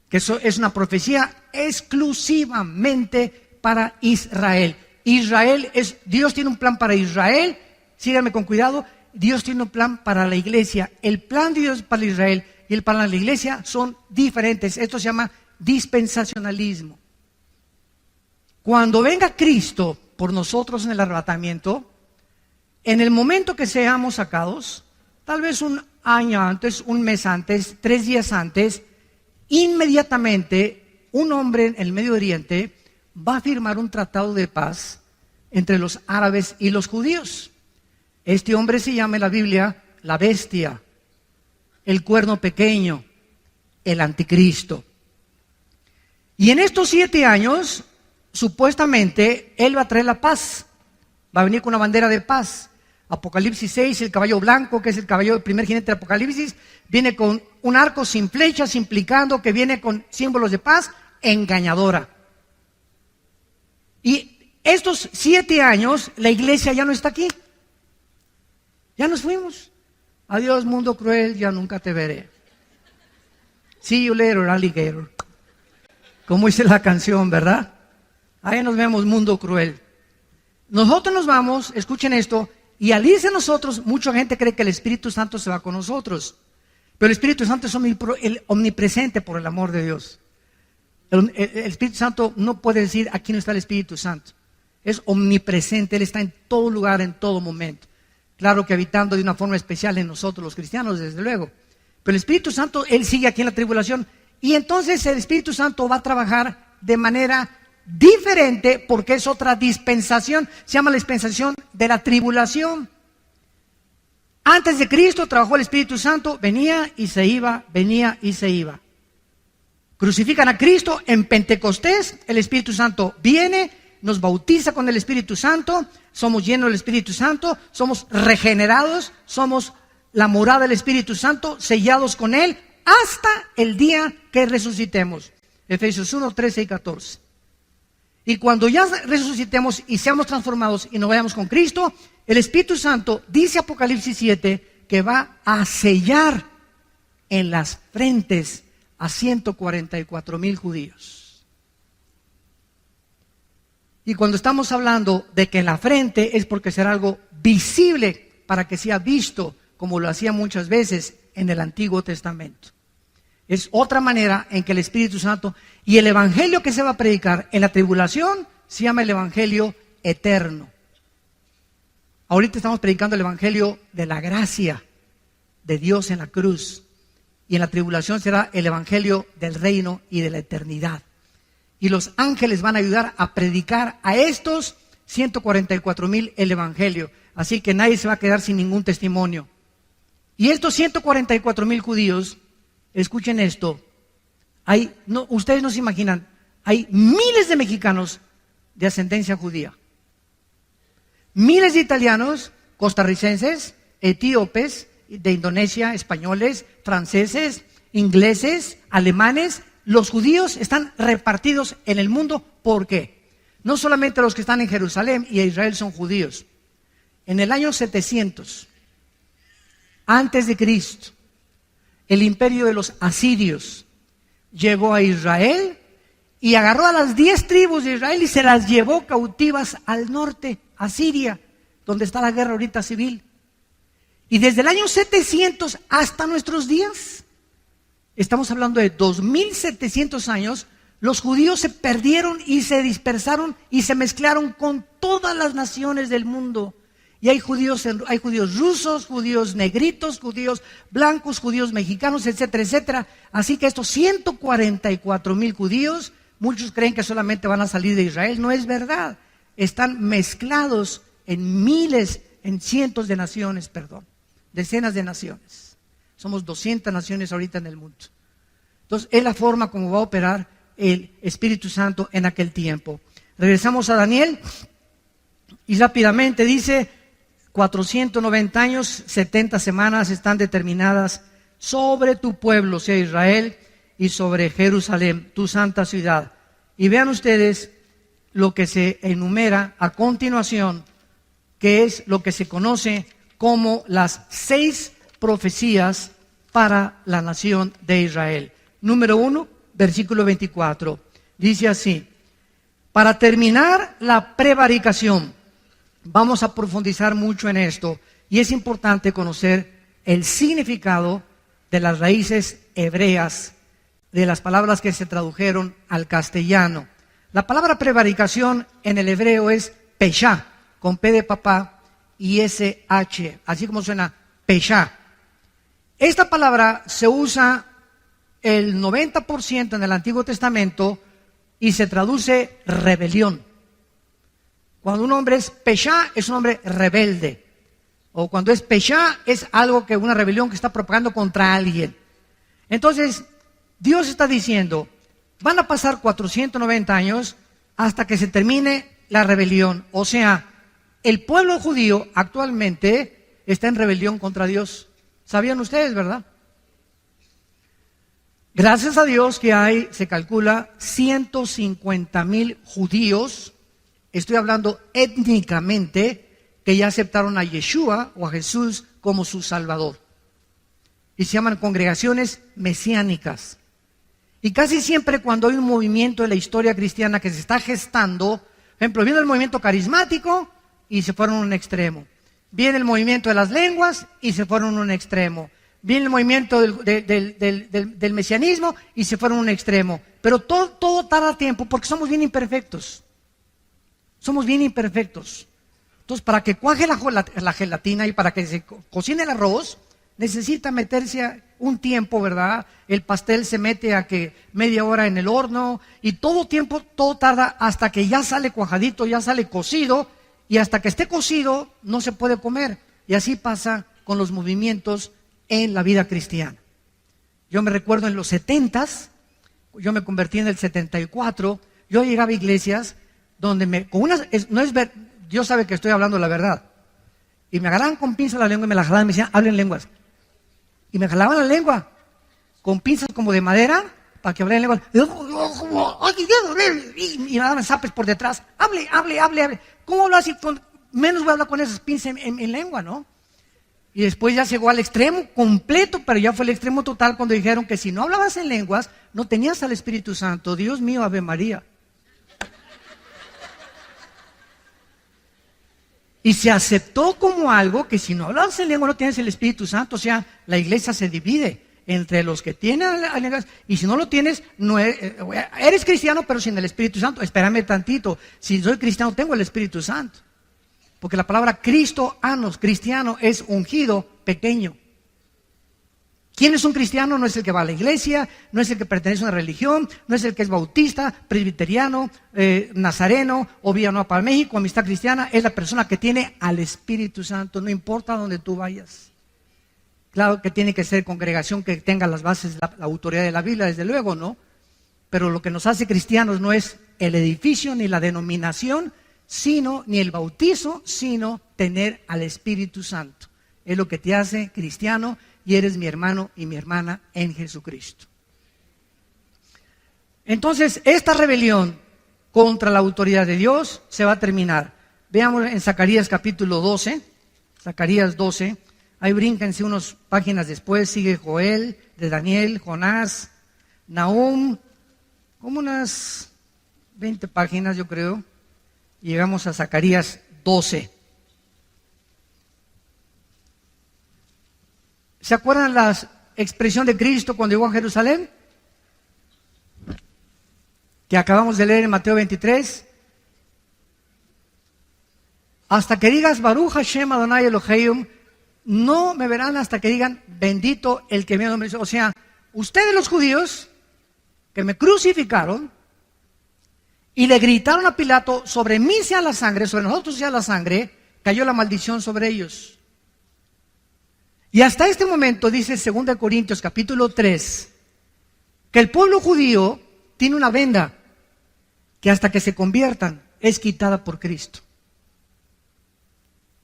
Que eso es una profecía exclusivamente para Israel. Dios tiene un plan para Israel. Síganme con cuidado. Dios tiene un plan para la iglesia. El plan de Dios para Israel y el plan de la iglesia son diferentes. Esto se llama dispensacionalismo. Cuando venga Cristo por nosotros en el arrebatamiento, en el momento que seamos sacados, tal vez un año antes, un mes antes, 3 días antes, inmediatamente un hombre en el Medio Oriente va a firmar un tratado de paz entre los árabes y los judíos. Este hombre se llama en la Biblia la bestia, el cuerno pequeño, el anticristo. Y en estos 7 años, supuestamente, él va a traer la paz. Va a venir con una bandera de paz. Apocalipsis 6, el caballo blanco, que es el caballo del primer jinete de Apocalipsis, viene con un arco sin flechas, implicando que viene con símbolos de paz, engañadora. Y estos 7 años, la iglesia ya no está aquí. Ya nos fuimos. Adiós, mundo cruel, ya nunca te veré. See you later, alligator. Como dice la canción, ¿verdad? Ahí nos vemos, mundo cruel. Nosotros nos vamos, escuchen esto, y al irse nosotros, mucha gente cree que el Espíritu Santo se va con nosotros. Pero el Espíritu Santo es omnipresente por el amor de Dios. El Espíritu Santo no puede decir, aquí no está el Espíritu Santo. Es omnipresente, Él está en todo lugar, en todo momento. Claro que habitando de una forma especial en nosotros los cristianos, desde luego. Pero el Espíritu Santo, Él sigue aquí en la tribulación. Y entonces el Espíritu Santo va a trabajar de manera diferente porque es otra dispensación. Se llama la dispensación de la tribulación. Antes de Cristo trabajó el Espíritu Santo, venía y se iba, venía y se iba. Crucifican a Cristo en Pentecostés, el Espíritu Santo viene, nos bautiza con el Espíritu Santo, somos llenos del Espíritu Santo, somos regenerados, somos la morada del Espíritu Santo, sellados con Él, hasta el día que resucitemos. Efesios 1, 13 y 14. Y cuando ya resucitemos y seamos transformados y nos vayamos con Cristo, el Espíritu Santo, dice Apocalipsis 7, que va a sellar en las frentes a 144,000 judíos. Y cuando estamos hablando de que en la frente es porque será algo visible para que sea visto, como lo hacía muchas veces en el Antiguo Testamento. Es otra manera en que el Espíritu Santo y el Evangelio que se va a predicar en la tribulación se llama el Evangelio eterno. Ahorita estamos predicando el Evangelio de la gracia de Dios en la cruz. Y en la tribulación será el Evangelio del reino y de la eternidad. Y los ángeles van a ayudar a predicar a estos 144,000 el Evangelio. Así que nadie se va a quedar sin ningún testimonio. Y estos 144,000 judíos, escuchen esto, ustedes no se imaginan, hay miles de mexicanos de ascendencia judía. Miles de italianos, costarricenses, etíopes, de Indonesia, españoles, franceses, ingleses, alemanes. Los judíos están repartidos en el mundo. ¿Por qué? No solamente los que están en Jerusalén y en Israel son judíos. En el año 700, antes de Cristo, el imperio de los asirios llegó a Israel y agarró a las 10 tribus de Israel y se las llevó cautivas al norte, a Siria, donde está la guerra ahorita civil. Y desde el año 700 hasta nuestros días, estamos hablando de 2700 años, los judíos se perdieron y se dispersaron y se mezclaron con todas las naciones del mundo. Y hay judíos rusos, judíos negritos, judíos blancos, judíos mexicanos, etcétera, etcétera. Así que estos 144,000 judíos, muchos creen que solamente van a salir de Israel. No es verdad. Están mezclados en cientos de naciones, decenas de naciones. Somos 200 naciones ahorita en el mundo. Entonces, es la forma como va a operar el Espíritu Santo en aquel tiempo. Regresamos a Daniel y rápidamente dice, 490 años, 70 semanas están determinadas sobre tu pueblo, sea Israel, y sobre Jerusalén, tu santa ciudad. Y vean ustedes lo que se enumera a continuación, que es lo que se conoce como las 6 profecías para la nación de Israel. Número 1, versículo 24. Dice así: para terminar la prevaricación, vamos a profundizar mucho en esto, y es importante conocer el significado de las raíces hebreas, de las palabras que se tradujeron al castellano. La palabra prevaricación en el hebreo es peshá, con P de papá y SH, así como suena peshá. Esta palabra se usa el 90% en el Antiguo Testamento y se traduce rebelión. Cuando un hombre es peshá, es un hombre rebelde. O cuando es peshá, es algo que una rebelión que está propagando contra alguien. Entonces, Dios está diciendo, van a pasar 490 años hasta que se termine la rebelión. O sea, el pueblo judío actualmente está en rebelión contra Dios. ¿Sabían ustedes, verdad? Gracias a Dios que hay, se calcula, 150,000 judíos, estoy hablando étnicamente, que ya aceptaron a Yeshua o a Jesús como su Salvador. Y se llaman congregaciones mesiánicas. Y casi siempre cuando hay un movimiento en la historia cristiana que se está gestando, por ejemplo, viene el movimiento carismático y se fueron a un extremo. Viene el movimiento de las lenguas y se fueron a un extremo. Viene el movimiento del mesianismo y se fueron a un extremo. Pero todo tarda tiempo porque somos bien imperfectos. Somos bien imperfectos. Entonces, para que cuaje la gelatina y para que se cocine el arroz, necesita meterse un tiempo, ¿verdad? El pastel se mete a que media hora en el horno y todo tarda hasta que ya sale cuajadito, ya sale cocido y hasta que esté cocido no se puede comer. Y así pasa con los movimientos en la vida cristiana. Yo me recuerdo en los 70s, yo me convertí en el 74, yo llegaba a iglesias donde Dios sabe que estoy hablando la verdad. Y me agarraban con pinzas la lengua y me la jalaban y me decían, hablen lenguas. Y me jalaban la lengua con pinzas como de madera para que hablen lenguas. Y me daban zapes por detrás. Hable. ¿Cómo lo hace? Menos voy a hablar con esas pinzas en lengua, ¿no? Y después ya llegó al extremo completo, pero ya fue el extremo total cuando dijeron que si no hablabas en lenguas, no tenías al Espíritu Santo. Dios mío, Ave María. Y se aceptó como algo que si no hablas en lengua no tienes el Espíritu Santo. O sea, la iglesia se divide entre los que tienen lenguas y si no lo tienes, no eres cristiano pero sin el Espíritu Santo. Espérame tantito, si soy cristiano tengo el Espíritu Santo. Porque la palabra cristiano es ungido, pequeño. ¿Quién es un cristiano? No es el que va a la iglesia, no es el que pertenece a una religión, no es el que es bautista, presbiteriano, nazareno, o Villanueva para México, Amistad Cristiana. Es la persona que tiene al Espíritu Santo, no importa dónde tú vayas. Claro que tiene que ser congregación que tenga las bases, la autoridad de la Biblia, desde luego, ¿no? Pero lo que nos hace cristianos no es el edificio ni la denominación, ni el bautizo, sino tener al Espíritu Santo. Es lo que te hace cristiano y eres mi hermano y mi hermana en Jesucristo. Entonces, esta rebelión contra la autoridad de Dios se va a terminar. Veamos en Zacarías capítulo 12, Zacarías 12, ahí brínquense unas páginas después, sigue Joel, de Daniel, Jonás, Nahum, como unas 20 páginas yo creo, y llegamos a Zacarías 12. ¿Se acuerdan la expresión de Cristo cuando llegó a Jerusalén? Que acabamos de leer en Mateo 23. Hasta que digas Baruch Hashem Adonai Elohim, no me verán hasta que digan bendito el que me nombre. O sea, ustedes los judíos que me crucificaron y le gritaron a Pilato, sobre mí sea la sangre, sobre nosotros sea la sangre, cayó la maldición sobre ellos. Y hasta este momento, dice 2 Corintios capítulo 3, que el pueblo judío tiene una venda que hasta que se conviertan es quitada por Cristo.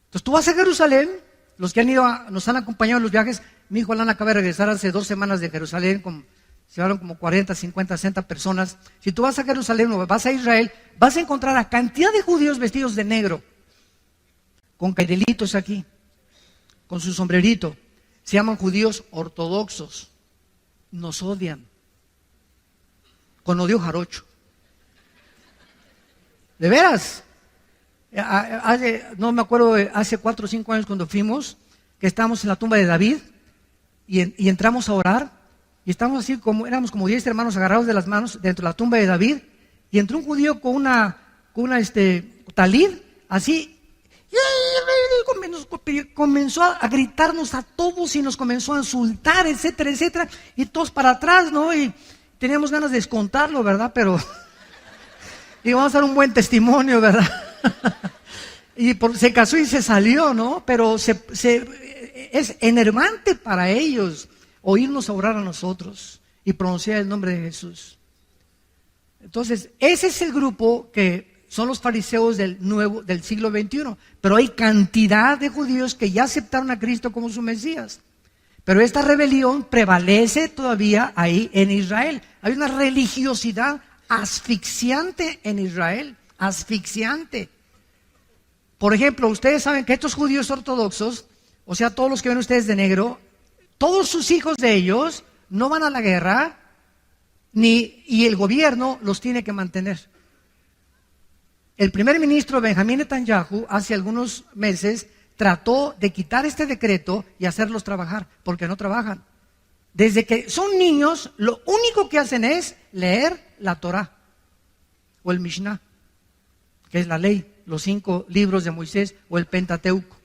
Entonces tú vas a Jerusalén, los que nos han acompañado en los viajes, mi hijo Alan acaba de regresar hace 2 semanas de Jerusalén, se llevaron como 40, 50, 60 personas. Si tú vas a Jerusalén o vas a Israel, vas a encontrar a cantidad de judíos vestidos de negro, con cairelitos aquí, con su sombrerito. Se llaman judíos ortodoxos. Nos odian. Con odio jarocho. ¿De veras? No me acuerdo, hace 4 o 5 años cuando fuimos, que estábamos en la tumba de David y entramos a orar y estábamos así éramos como 10 hermanos agarrados de las manos dentro de la tumba de David y entró un judío con una talid así Comenzó a gritarnos a todos y nos comenzó a insultar, etcétera, etcétera. Y todos para atrás, ¿no? Y teníamos ganas de descontarlo, ¿verdad? Pero y vamos a dar un buen testimonio, ¿verdad? Y se casó y se salió, ¿no? Pero es enervante para ellos oírnos orar a nosotros y pronunciar el nombre de Jesús. Entonces, ese es el grupo que son los fariseos del siglo XXI. Pero hay cantidad de judíos que ya aceptaron a Cristo como su Mesías. Pero esta rebelión prevalece todavía ahí en Israel. Hay una religiosidad asfixiante en Israel, asfixiante. Por ejemplo, ustedes saben que estos judíos ortodoxos, o sea, todos los que ven ustedes de negro, todos sus hijos de ellos no van a la guerra, y el gobierno los tiene que mantener. El primer ministro Benjamín Netanyahu hace algunos meses trató de quitar este decreto y hacerlos trabajar, porque no trabajan. Desde que son niños, lo único que hacen es leer la Torah o el Mishnah, que es la ley, los 5 libros de Moisés o el Pentateuco.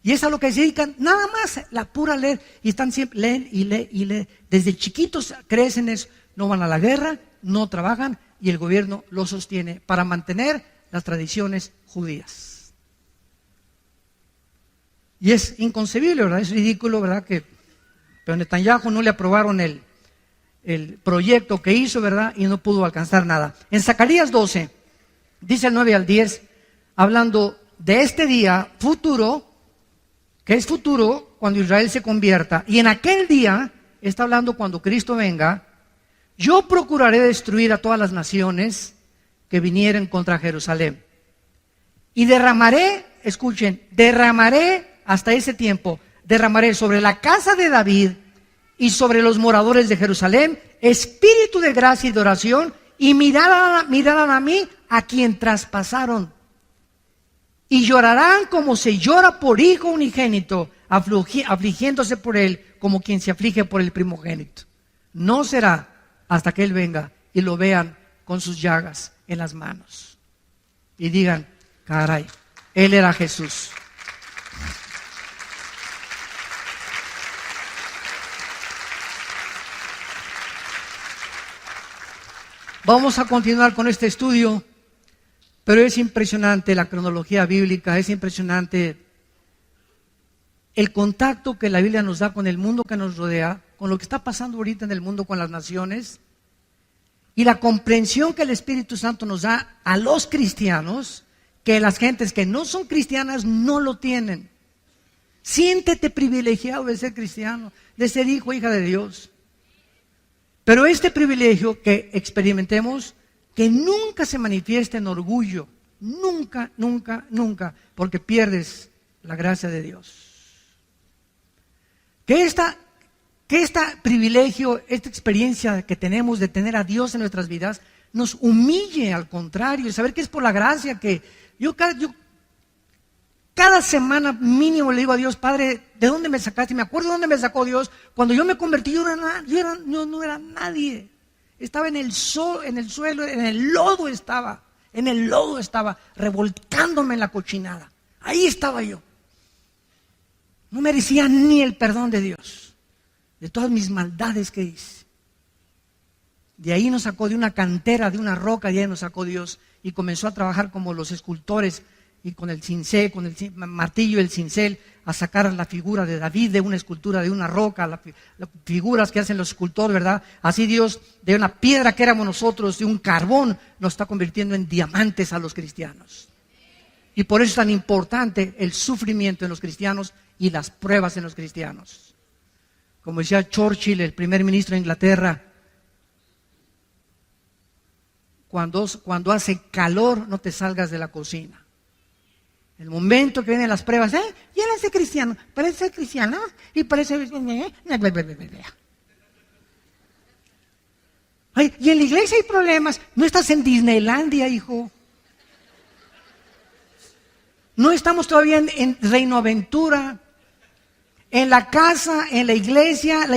Y es a lo que se dedican, nada más, la pura leer. Y están siempre, leen y leen y leen. Desde chiquitos crecen eso. No van a la guerra, no trabajan y el gobierno los sostiene para mantener las tradiciones judías. Y es inconcebible, ¿verdad? Es ridículo, ¿verdad? Pero Netanyahu no le aprobaron el proyecto que hizo, ¿verdad? Y no pudo alcanzar nada. En Zacarías 12, dice el 9 al 10, hablando de este día futuro, que es futuro cuando Israel se convierta. Y en aquel día, está hablando cuando Cristo venga, yo procuraré destruir a todas las naciones que vinieren contra Jerusalén. Y derramaré, escuchen, derramaré hasta ese tiempo, derramaré sobre la casa de David y sobre los moradores de Jerusalén espíritu de gracia y de oración, y mirarán a mí a quien traspasaron. Y llorarán como se llora por hijo unigénito, afligiéndose por él como quien se aflige por el primogénito. No será hasta que él venga y lo vean con sus llagas en las manos y digan, caray, él era Jesús. Vamos a continuar con este estudio, pero es impresionante la cronología bíblica, es impresionante el contacto que la Biblia nos da con el mundo que nos rodea, con lo que está pasando ahorita en el mundo con las naciones, y la comprensión que el Espíritu Santo nos da a los cristianos, que las gentes que no son cristianas no lo tienen. Siéntete privilegiado de ser cristiano, de ser hijo o hija de Dios. Pero este privilegio que experimentemos, que nunca se manifieste en orgullo, nunca, nunca, nunca, porque pierdes la gracia de Dios. Que este privilegio, esta experiencia que tenemos de tener a Dios en nuestras vidas, nos humille, al contrario, saber que es por la gracia que yo cada semana mínimo le digo a Dios, Padre, ¿de dónde me sacaste? Me acuerdo de dónde me sacó Dios. Cuando yo me convertí, yo no era nadie. Estaba en el suelo, en el lodo estaba, revolcándome en la cochinada. Ahí estaba yo. No merecía ni el perdón de Dios, de todas mis maldades que hice. De ahí nos sacó de una cantera, de una roca, de ahí nos sacó Dios y comenzó a trabajar como los escultores y con el cincel, con el martillo y el cincel, a sacar la figura de David de una escultura, de una roca, las figuras que hacen los escultores, ¿verdad? Así Dios, de una piedra que éramos nosotros, de un carbón, nos está convirtiendo en diamantes a los cristianos. Y por eso es tan importante el sufrimiento en los cristianos y las pruebas en los cristianos. Como decía Churchill, el primer ministro de Inglaterra, cuando hace calor no te salgas de la cocina. El momento que vienen las pruebas, ya eres cristiano, parece cristiano y parece... Ay, y en la iglesia hay problemas. No estás en Disneylandia, hijo. No estamos todavía en Reino Aventura. En la casa, en la iglesia,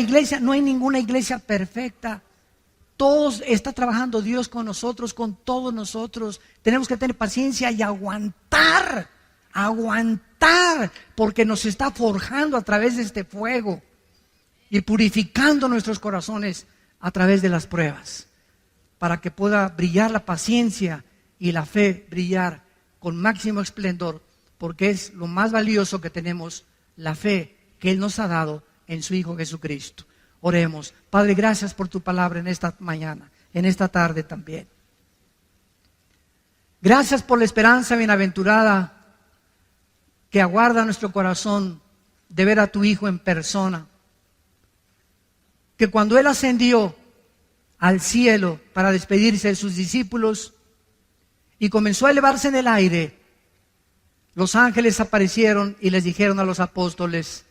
no hay ninguna iglesia perfecta. Todos está trabajando Dios con nosotros, con todos nosotros. Tenemos que tener paciencia y aguantar aguantar, porque nos está forjando a través de este fuego y purificando nuestros corazones a través de las pruebas, para que pueda brillar la paciencia y la fe brillar con máximo esplendor, porque es lo más valioso que tenemos, la fe que Él nos ha dado en su Hijo Jesucristo. Oremos. Padre, gracias por tu palabra en esta mañana, en esta tarde también. Gracias por la esperanza bienaventurada que aguarda nuestro corazón de ver a tu Hijo en persona. Que cuando Él ascendió al cielo para despedirse de sus discípulos y comenzó a elevarse en el aire, los ángeles aparecieron y les dijeron a los apóstoles: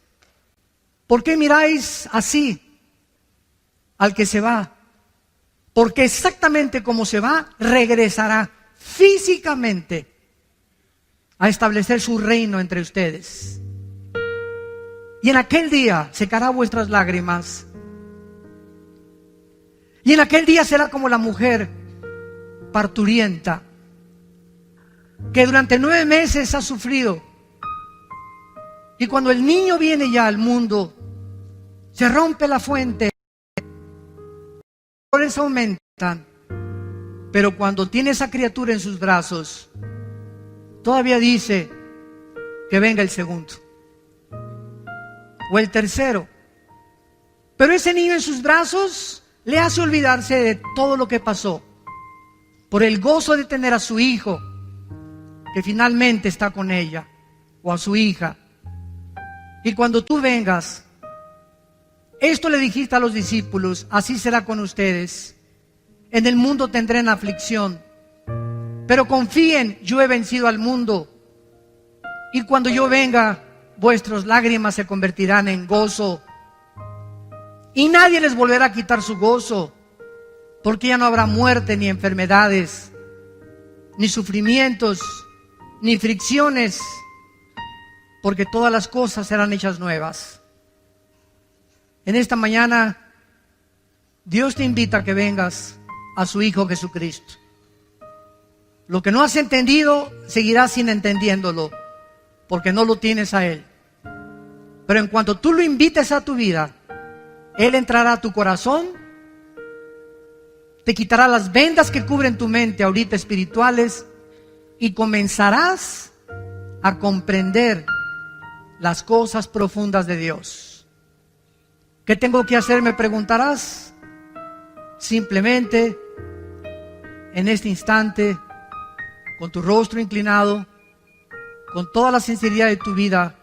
¿por qué miráis así al que se va? Porque exactamente como se va, regresará físicamente a establecer su reino entre ustedes. Y en aquel día secará vuestras lágrimas. Y en aquel día será como la mujer parturienta, que durante 9 meses ha sufrido. Y cuando el niño viene ya al mundo, se rompe la fuente, los dolores aumentan. Pero cuando tiene esa criatura en sus brazos, todavía dice que venga el segundo o el tercero. Pero ese niño en sus brazos le hace olvidarse de todo lo que pasó por el gozo de tener a su hijo que finalmente está con ella, o a su hija. Y cuando tú vengas, esto le dijiste a los discípulos: así será con ustedes. En el mundo tendrán aflicción, pero confíen, yo he vencido al mundo. Y cuando yo venga, vuestras lágrimas se convertirán en gozo. Y nadie les volverá a quitar su gozo, porque ya no habrá muerte, ni enfermedades, ni sufrimientos, ni fricciones, porque todas las cosas serán hechas nuevas. En esta mañana, Dios te invita a que vengas a su Hijo Jesucristo. Lo que no has entendido, seguirás sin entendiéndolo, porque no lo tienes a Él. Pero en cuanto tú lo invites a tu vida, Él entrará a tu corazón, te quitará las vendas que cubren tu mente ahorita espirituales, y comenzarás a comprender las cosas profundas de Dios. ¿Qué tengo que hacer?, me preguntarás. Simplemente, en este instante, con tu rostro inclinado, con toda la sinceridad de tu vida,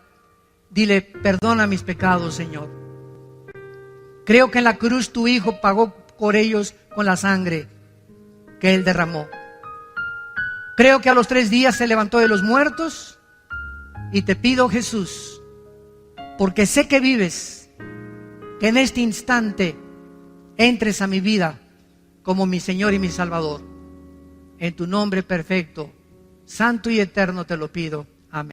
dile: perdona mis pecados, Señor. Creo que en la cruz tu Hijo pagó por ellos con la sangre que Él derramó. Creo que a los 3 días se levantó de los muertos, y te pido, Jesús, porque sé que vives, que en este instante entres a mi vida como mi Señor y mi Salvador. En tu nombre perfecto, santo y eterno te lo pido.